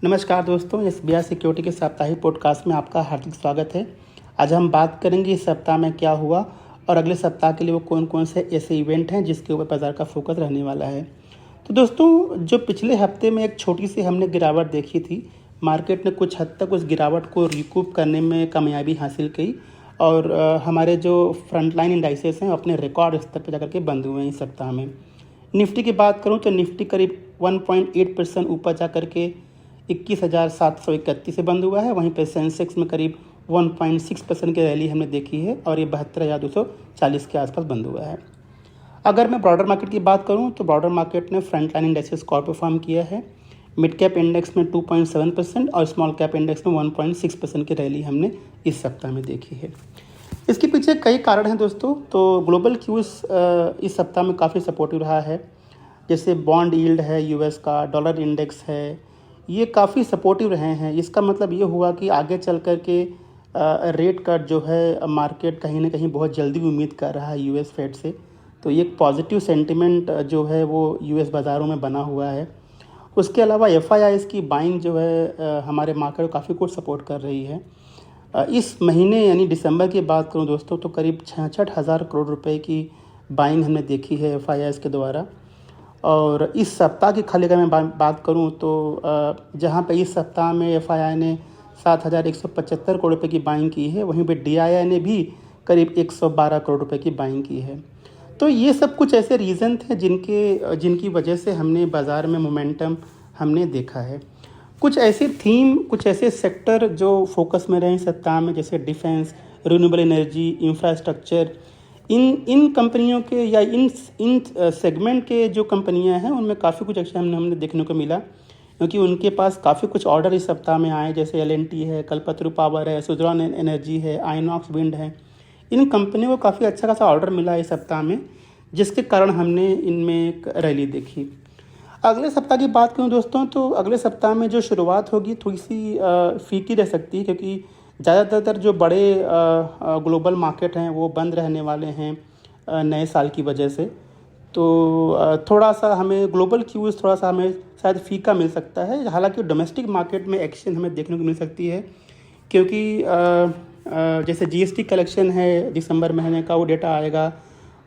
नमस्कार दोस्तों, SBI security के साप्ताहिक पॉडकास्ट में आपका हार्दिक स्वागत है। आज हम बात करेंगे इस सप्ताह में क्या हुआ और अगले सप्ताह के लिए वो कौन कौन से ऐसे इवेंट हैं जिसके ऊपर बाज़ार का फोकस रहने वाला है। तो दोस्तों, जो पिछले हफ्ते में एक छोटी सी हमने गिरावट देखी थी, मार्केट ने कुछ हद तक उस गिरावट को रिकूप करने में कामयाबी हासिल की और हमारे जो फ्रंटलाइन इंडाइसेस हैं अपने रिकॉर्ड स्तर पर जाकर के बंद हुए हैं इस सप्ताह में। निफ्टी की बात करूं तो निफ्टी करीब 1.8% ऊपर जा कर के 21,731 से बंद हुआ है। वहीं पे सेंसेक्स में करीब 1.6% की रैली हमने देखी है और ये 72,240 के आसपास बंद हुआ है। अगर मैं ब्रॉडर मार्केट की बात करूं तो ब्रॉडर मार्केट ने फ्रंट लाइन इंडेक्सेस को परफॉर्म किया है। मिड कैप इंडेक्स में 2.7% और स्मॉल कैप इंडेक्स में 1.6% की रैली हमने इस सप्ताह में देखी है। इसके पीछे कई कारण हैं दोस्तों। तो ग्लोबल क्यूज इस सप्ताह में काफ़ी सपोर्टिव रहा है। जैसे बॉन्ड यील्ड है यूएस का, डॉलर इंडेक्स है, ये काफ़ी सपोर्टिव रहे हैं। इसका मतलब ये हुआ कि आगे चल कर के रेट कट जो है मार्केट कहीं ना कहीं बहुत जल्दी उम्मीद कर रहा है यूएस फेड से। तो ये एक पॉजिटिव सेंटिमेंट जो है वो यूएस बाज़ारों में बना हुआ है। उसके अलावा एफआईआईज़ की बाइंग जो है हमारे मार्केट को काफ़ी कुछ सपोर्ट कर रही है। इस महीने यानी दिसंबर की बात करूं दोस्तों तो करीब 66,000 करोड़ रुपए की बाइंग हमने देखी है एफआईआईज़ के द्वारा। और इस सप्ताह की खाली अगर मैं बात करूं तो जहां पे इस सप्ताह में एफआईआई ने 7,175 करोड़ रुपए की बाइंग की है, वहीं पे डीआईआई ने भी करीब 112 करोड़ रुपए की बाइंग की है। तो ये सब कुछ ऐसे रीज़न थे जिनकी वजह से हमने बाज़ार में मोमेंटम हमने देखा है। कुछ ऐसे थीम, कुछ ऐसे सेक्टर जो फोकस में रहे सप्ताह में, जैसे डिफेंस, रिन्यूएबल एनर्जी, इंफ्रास्ट्रक्चर, इन कंपनियों के या इन सेगमेंट के जो कंपनियां हैं उनमें काफ़ी कुछ अच्छा हमने देखने को मिला, क्योंकि उनके पास काफ़ी कुछ ऑर्डर इस सप्ताह में आए। जैसे एलएनटी है, कल्पतरु पावर है, सुज़लॉन एनर्जी है, आइनॉक्स विंड है। इन कंपनियों को काफ़ी अच्छा खासा ऑर्डर मिला इस सप्ताह में, जिसके कारण हमने इनमें एक रैली देखी। अगले सप्ताह की बात करूं दोस्तों तो अगले सप्ताह में जो शुरुआत होगी थोड़ी सी फीकी रह सकती है, क्योंकि ज़्यादातर जो बड़े ग्लोबल मार्केट हैं वो बंद रहने वाले हैं नए साल की वजह से। तो थोड़ा सा हमें ग्लोबल क्यूज़ थोड़ा सा हमें शायद फीका मिल सकता है। हालांकि डोमेस्टिक मार्केट में एक्शन हमें देखने को मिल सकती है, क्योंकि जैसे जीएसटी कलेक्शन है दिसंबर महीने का, वो डेटा आएगा।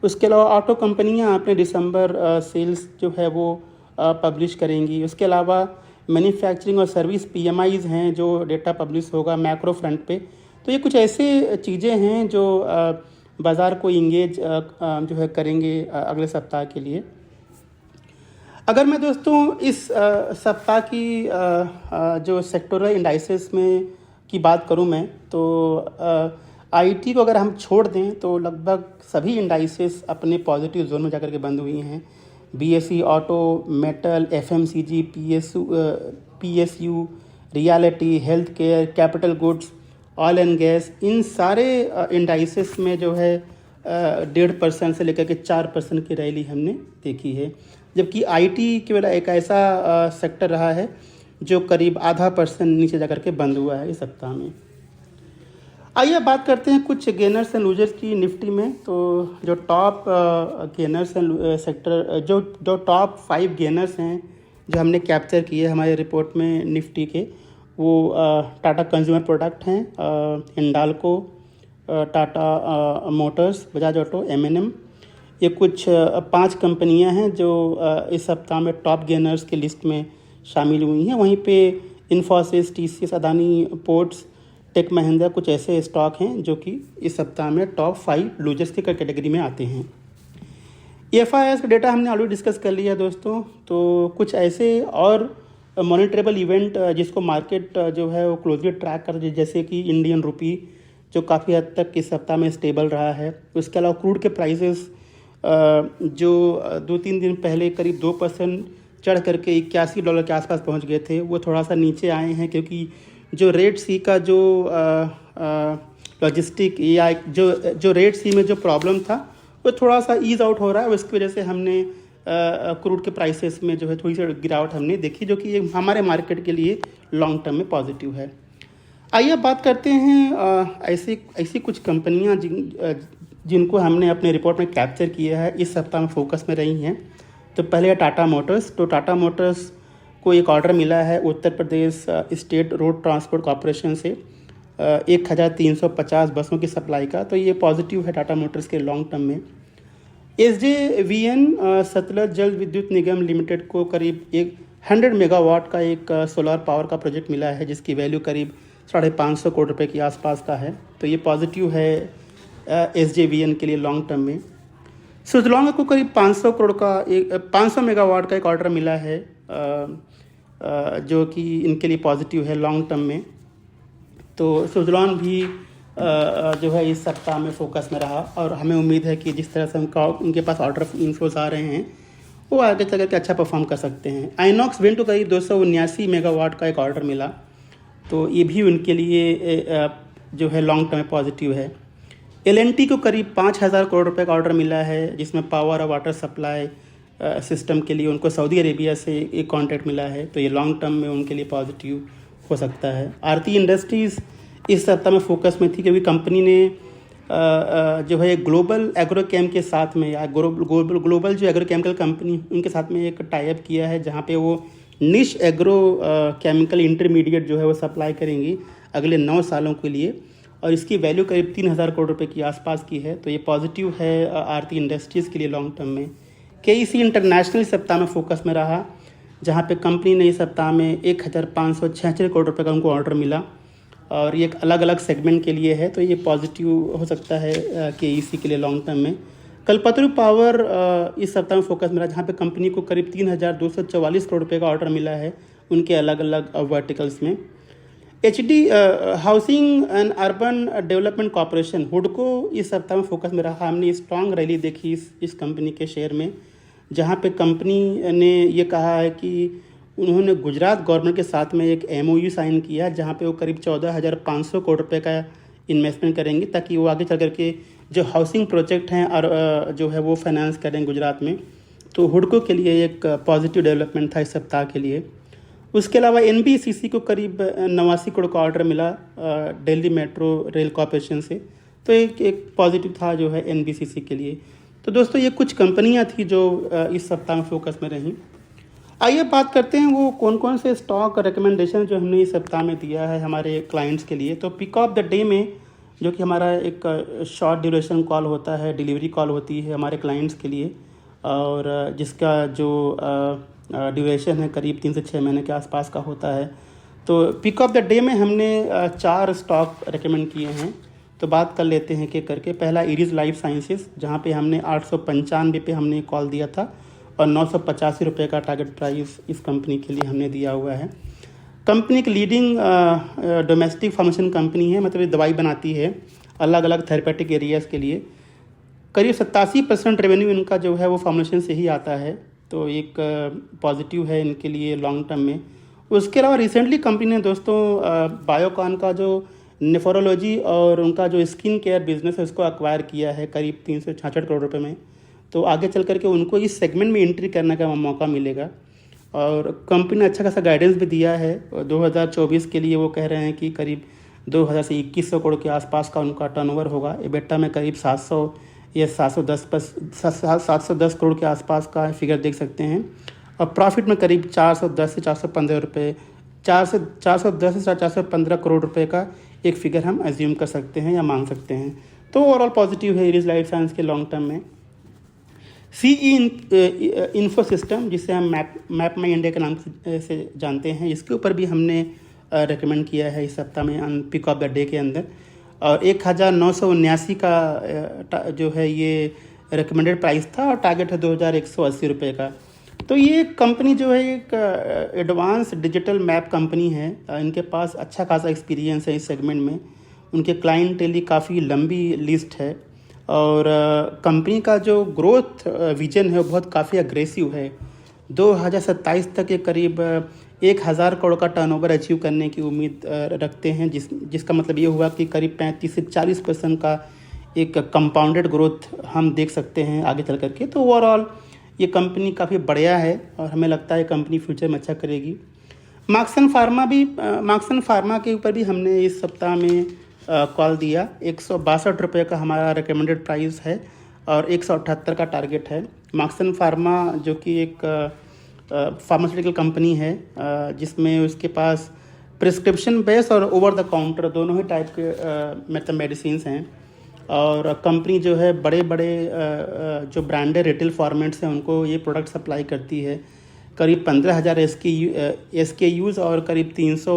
उसके अलावा ऑटो कंपनियां अपने दिसंबर सेल्स जो है वो पब्लिश करेंगी। उसके अलावा मैन्युफैक्चरिंग और सर्विस पीएमआईज़ हैं जो डेटा पब्लिश होगा मैक्रो फ्रंट पे। तो ये कुछ ऐसे चीज़ें हैं जो बाज़ार को इंगेज जो है करेंगे अगले सप्ताह के लिए। अगर मैं दोस्तों इस सप्ताह की जो सेक्टोरल इंडाइसेस में की बात करूं मैं, तो आईटी को अगर हम छोड़ दें तो लगभग सभी इंडाइसेस अपने पॉजिटिव जोन में जाकर के बंद हुई हैं। BSE auto, metal, FMCG, PSU, realty, health care, capital goods, oil and gas, इन सारे इंडाइसेस में जो है 1.5% से लेकर के 4% की रैली हमने देखी है। जबकि आईटी केवल एक ऐसा सेक्टर रहा है जो करीब 0.5% नीचे जाकर के बंद हुआ है इस सप्ताह में। आइए बात करते हैं कुछ गेनर्स एंड लूजर्स की निफ्टी में। तो जो टॉप गेनर्स एंड सेक्टर, जो टॉप 5 गेनर्स हैं जो हमने कैप्चर किए हमारे रिपोर्ट में निफ्टी के, वो टाटा कंज्यूमर प्रोडक्ट हैं, Hindalco, Tata motors, Bajaj auto, MNM. ये कुछ 5 कंपनियां हैं जो इस सप्ताह में टॉप गेनर्स की लिस्ट में शामिल हुई हैं। वहीं पे Infosys, TCS, Adani ports, tech Mahindra, कुछ ऐसे स्टॉक हैं जो कि इस सप्ताह में टॉप 5 लूजर्स की कैटेगरी में आते हैं। एफआईआईज़ का डेटा हमने ऑलरेडी डिस्कस कर लिया दोस्तों। तो कुछ ऐसे और मॉनिटरेबल इवेंट जिसको मार्केट जो है वो क्लोजली ट्रैक कर, जैसे कि इंडियन रुपी जो काफ़ी हद तक इस सप्ताह में स्टेबल रहा है। उसके अलावा क्रूड के प्राइसेस जो 2-3 दिन पहले करीब 2% चढ़ करके $81 के आसपास पहुंच गए थे, वो थोड़ा सा नीचे आए हैं, क्योंकि जो रेड सी का जो लॉजिस्टिक या जो रेड सी में जो प्रॉब्लम था वो थोड़ा सा ईज आउट हो रहा है। उसकी वजह से हमने क्रूड के प्राइसेस में जो है थोड़ी सी गिरावट हमने देखी, जो कि हमारे मार्केट के लिए लॉन्ग टर्म में पॉजिटिव है। आइए बात करते हैं ऐसी कुछ कंपनियां जिनको हमने अपने रिपोर्ट में कैप्चर किया है, इस सप्ताह में फोकस में रही हैं। तो पहले है टाटा मोटर्स। तो टाटा मोटर्स को एक ऑर्डर मिला है Uttar Pradesh state road transport corporation से 1350 बसों की सप्लाई का। तो ये पॉजिटिव है टाटा मोटर्स के लॉन्ग टर्म में। SJVN सतलज जल विद्युत निगम लिमिटेड को करीब 100 मेगावाट का एक सोलर पावर का प्रोजेक्ट मिला है, जिसकी वैल्यू करीब 550 करोड़ रुपए के आसपास का है। तो ये पॉजिटिव है SJVN के लिए लॉन्ग टर्म में। सुजलॉन्ग को करीब 500 मेगावाट का एक ऑर्डर मिला है, जो कि इनके लिए पॉजिटिव है लॉन्ग टर्म में। तो सुजलॉन भी जो है इस सप्ताह में फोकस में रहा, और हमें उम्मीद है कि जिस तरह से उनके पास ऑर्डर इनफ्लोज आ रहे हैं वो आगे चल के अच्छा परफॉर्म कर सकते हैं। आइनॉक्स विंड को करीब 279 मेगावाट का एक ऑर्डर मिला, तो ये भी उनके लिए जो है लॉन्ग टर्म में पॉजिटिव है। L&T को करीब 5000 करोड़ रुपए का ऑर्डर मिला है, जिसमें पावर और वाटर सप्लाई सिस्टम के लिए उनको सऊदी अरेबिया से एक कॉन्ट्रैक्ट मिला है। तो ये लॉन्ग टर्म में उनके लिए पॉजिटिव हो सकता है। आरती इंडस्ट्रीज़ इस सप्ताह में फोकस में थी, क्योंकि कंपनी ने जो है ग्लोबल एग्रोकेम के साथ में, या ग्लोबल जो एग्रोकेमिकल कंपनी उनके साथ में एक टाई अप किया है, जहाँ पे वो निश एग्रो केमिकल इंटरमीडिएट जो है वो सप्लाई करेंगी अगले 9 सालों के लिए, और इसकी वैल्यू करीब 3000 करोड़ रुपए की आसपास की है। तो ये पॉजिटिव है आरती इंडस्ट्रीज़ के लिए लॉन्ग टर्म में। KEC इंटरनेशनल सप्ताह में फोकस में रहा, जहाँ पे कंपनी ने इस सप्ताह में 1566 करोड़ रुपए का उनको ऑर्डर मिला, और ये एक अलग अलग सेगमेंट के लिए है। तो ये पॉजिटिव हो सकता है KEC के लिए लॉन्ग टर्म में। कल्पतरु पावर इस सप्ताह में फोकस में रहा, जहाँ पे कंपनी को करीब 3244 करोड़ रुपए का ऑर्डर मिला है उनके अलग अलग वर्टिकल्स में। HD housing and urban development corporation हुडको इस सप्ताह में फोकस में रहा। हमने स्ट्रॉन्ग रैली देखी इस कंपनी के शेयर में, जहाँ पे कंपनी ने ये कहा है कि उन्होंने गुजरात गवर्नमेंट के साथ में एक MOU साइन किया, जहाँ पे वो करीब 14,500 करोड़ रुपए का इन्वेस्टमेंट करेंगे, ताकि वो आगे चल करके जो हाउसिंग प्रोजेक्ट हैं और जो है वो फाइनेंस करें गुजरात में। तो हुडको के लिए एक पॉजिटिव डेवलपमेंट था इस सप्ताह के लिए। उसके अलावा NBCC को करीब 89 करोड़ का ऑर्डर मिला दिल्ली मेट्रो रेल कॉरपोरेशन से। तो एक पॉजिटिव था जो है NBCC के लिए। तो दोस्तों ये कुछ कंपनियां थी जो इस सप्ताह में फोकस में रहीं। आइए बात करते हैं वो कौन कौन से स्टॉक रिकमेंडेशन जो हमने इस सप्ताह में दिया है हमारे क्लाइंट्स के लिए। तो पिक ऑफ द डे में, जो कि हमारा एक शॉर्ट ड्यूरेशन कॉल होता है, डिलीवरी कॉल होती है हमारे क्लाइंट्स के लिए, और जिसका जो ड्यूरेशन है करीब 3 से 6 महीने के आसपास का होता है। तो पिक ऑफ द डे में हमने 4 स्टॉक रिकमेंड किए हैं। तो बात कर लेते हैं कि करके। पहला इरिस लाइफ साइंसेज, जहाँ पे हमने 895 पे हमने कॉल दिया था, और 985 रुपये का टारगेट प्राइस इस कंपनी के लिए हमने दिया हुआ है। कंपनी एक लीडिंग डोमेस्टिक फार्मेसी कंपनी है, मतलब ये दवाई बनाती है अलग अलग थेरेपेटिक एरियाज़ के लिए। करीब 87% रेवेन्यू इनका जो है वो फार्मेसी से ही आता है। तो एक पॉजिटिव है इनके लिए लॉन्ग टर्म में। उसके अलावा रिसेंटली कंपनी ने दोस्तों बायोकॉन का जो नेफ्रोलॉजी और उनका जो स्किन केयर बिजनेस है उसको एक्वायर किया है करीब 366 करोड़ रुपए में। तो आगे चल करके उनको इस सेगमेंट में एंट्री करने का मौका मिलेगा, और कंपनी ने अच्छा खासा गाइडेंस भी दिया है। 2024 के लिए वो कह रहे हैं कि करीब 2000 से 2100 करोड़ के आसपास का उनका टर्नओवर होगा। EBITDA में करीब 700 या 710 करोड़ के आसपास का फिगर देख सकते हैं, और प्रॉफिट में करीब 410 से 415 रुपये 410 से 415 करोड़ रुपए का एक फिगर हम एज्यूम कर सकते हैं या मान सकते हैं। तो ओवरऑल पॉजिटिव है इरिस लाइफ साइंस के लॉन्ग टर्म में। CE इन्फो सिस्टम, जिसे हम मैप माई इंडिया के नाम से जानते हैं, इसके ऊपर भी हमने रेकमेंड किया है इस सप्ताह में पिक ऑफ द डे के अंदर, और 1979 का जो है ये रिकमेंडेड प्राइस था, और टारगेट है 2180 रुपये का। तो ये कंपनी जो है एक एडवांस डिजिटल मैप कंपनी है। इनके पास अच्छा खासा एक्सपीरियंस है इस सेगमेंट में। उनके क्लाइंटेली काफ़ी लंबी लिस्ट है, और कंपनी का जो ग्रोथ विजन है वो बहुत काफ़ी अग्रेसिव है। 2027 तक के करीब 1000 करोड़ का टर्नओवर अचीव करने की उम्मीद रखते हैं, जिसका मतलब ये हुआ कि करीब 35 से 40% का एक कंपाउंडेड ग्रोथ हम देख सकते हैं आगे चल करके। तो ओवरऑल ये कंपनी काफ़ी बढ़िया है, और हमें लगता है कंपनी फ्यूचर में अच्छा करेगी। मार्क्सन फार्मा के ऊपर भी हमने इस सप्ताह में कॉल दिया। 162 रुपये का हमारा रिकमेंडेड प्राइस है, और 178 का टारगेट है। मार्क्सन फार्मा जो कि एक फार्मास्यूटिकल कंपनी है, जिसमें उसके पास प्रिस्क्रिप्शन बेस और ओवर द काउंटर दोनों ही टाइप के मतलब मेडिसिन्स हैं। और कंपनी जो है बड़े बड़े जो ब्रांडेड रिटेल फॉर्मेट्स हैं उनको ये प्रोडक्ट सप्लाई करती है। करीब 15,000 SKUs और करीब 300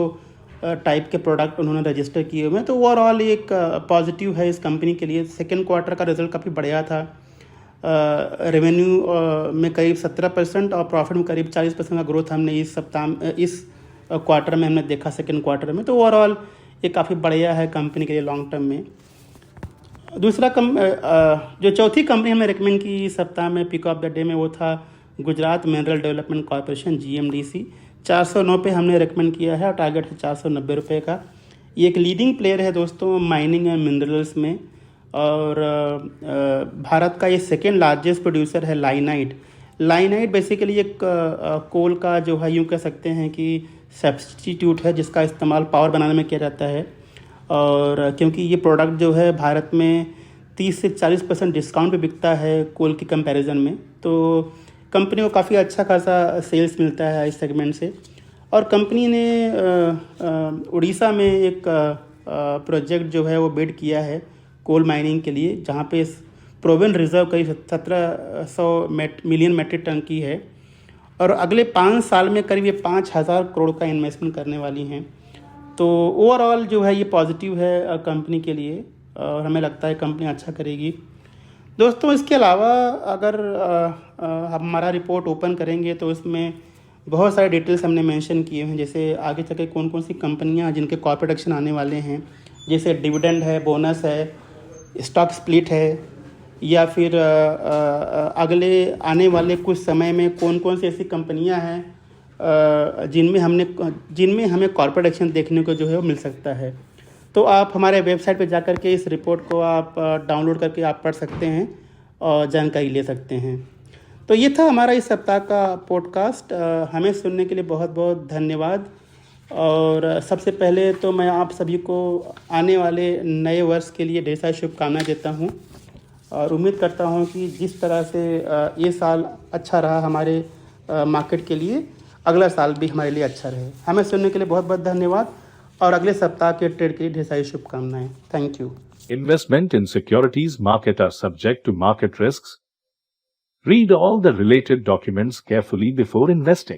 टाइप के प्रोडक्ट उन्होंने रजिस्टर किए हुए हैं। तो ओवरऑल एक पॉजिटिव है इस कंपनी के लिए। सेकेंड क्वार्टर का रिजल्ट काफ़ी बढ़िया था। रेवेन्यू में करीब 17% और प्रॉफिट में करीब 40% का ग्रोथ हमने इस क्वार्टर में हमने देखा, सेकेंड क्वार्टर में। तो ओवरऑल ये काफ़ी बढ़िया है कंपनी के लिए लॉन्ग टर्म में। दूसरा जो चौथी कंपनी हमने रिकमेंड की इस सप्ताह में पिक ऑफ द डे में, वो था Gujarat mineral development corporation GMDC। 409 पे हमने रिकमेंड किया है और टारगेट है 490 रुपये का। ये एक लीडिंग प्लेयर है दोस्तों माइनिंग एंड मिनरल्स में, और भारत का ये सेकेंड लार्जेस्ट प्रोड्यूसर है लाइनाइट बेसिकली एक कोल का जो है यूँ कह सकते हैं कि सब्स्टिट्यूट है जिसका इस्तेमाल पावर बनाने में किया जाता है। और क्योंकि ये प्रोडक्ट जो है भारत में 30 से 40% डिस्काउंट पे बिकता है कोल की कंपैरिजन में, तो कंपनी को काफ़ी अच्छा खासा सेल्स मिलता है इस सेगमेंट से। और कंपनी ने उड़ीसा में एक प्रोजेक्ट जो है वो बिड किया है कोल माइनिंग के लिए, जहाँ पे प्रोवन रिजर्व करीब 1700 मिलियन मेट्रिक टन की है और अगले 5 साल में करीब ये 5,000 करोड़ का इन्वेस्टमेंट करने वाली हैं। तो ओवरऑल जो है ये पॉजिटिव है कंपनी के लिए और हमें लगता है कंपनी अच्छा करेगी। दोस्तों इसके अलावा अगर हमारा रिपोर्ट ओपन करेंगे तो उसमें बहुत सारे डिटेल्स हमने मेंशन किए हैं, जैसे आगे चल के कौन कौन सी कंपनियां जिनके कॉर्पोरेट एक्शन आने वाले हैं, जैसे डिविडेंड है, बोनस है, स्टॉक स्प्लिट है, या फिर अगले आने वाले कुछ समय में कौन कौन सी ऐसी कंपनियां हैं जिनमें हमें कॉर्पोरेट एक्शन देखने को जो है वो मिल सकता है। तो आप हमारे वेबसाइट पे जाकर के इस रिपोर्ट को आप डाउनलोड करके आप पढ़ सकते हैं और जानकारी ले सकते हैं। तो ये था हमारा इस सप्ताह का पॉडकास्ट। हमें सुनने के लिए बहुत बहुत धन्यवाद। और सबसे पहले तो मैं आप सभी को आने वाले नए वर्ष के लिए ढेर सारी शुभकामनाएं देता हूं और उम्मीद करता हूं कि जिस तरह से ये साल अच्छा रहा हमारे मार्केट के लिए, अगला साल भी हमारे लिए अच्छा रहे। हमें सुनने के लिए बहुत बहुत धन्यवाद और अगले सप्ताह के ट्रेड के लिए ढेर सारी शुभकामनाएं। Thank you. Investment in securities market are subject to market risks. Read all the related documents carefully before investing.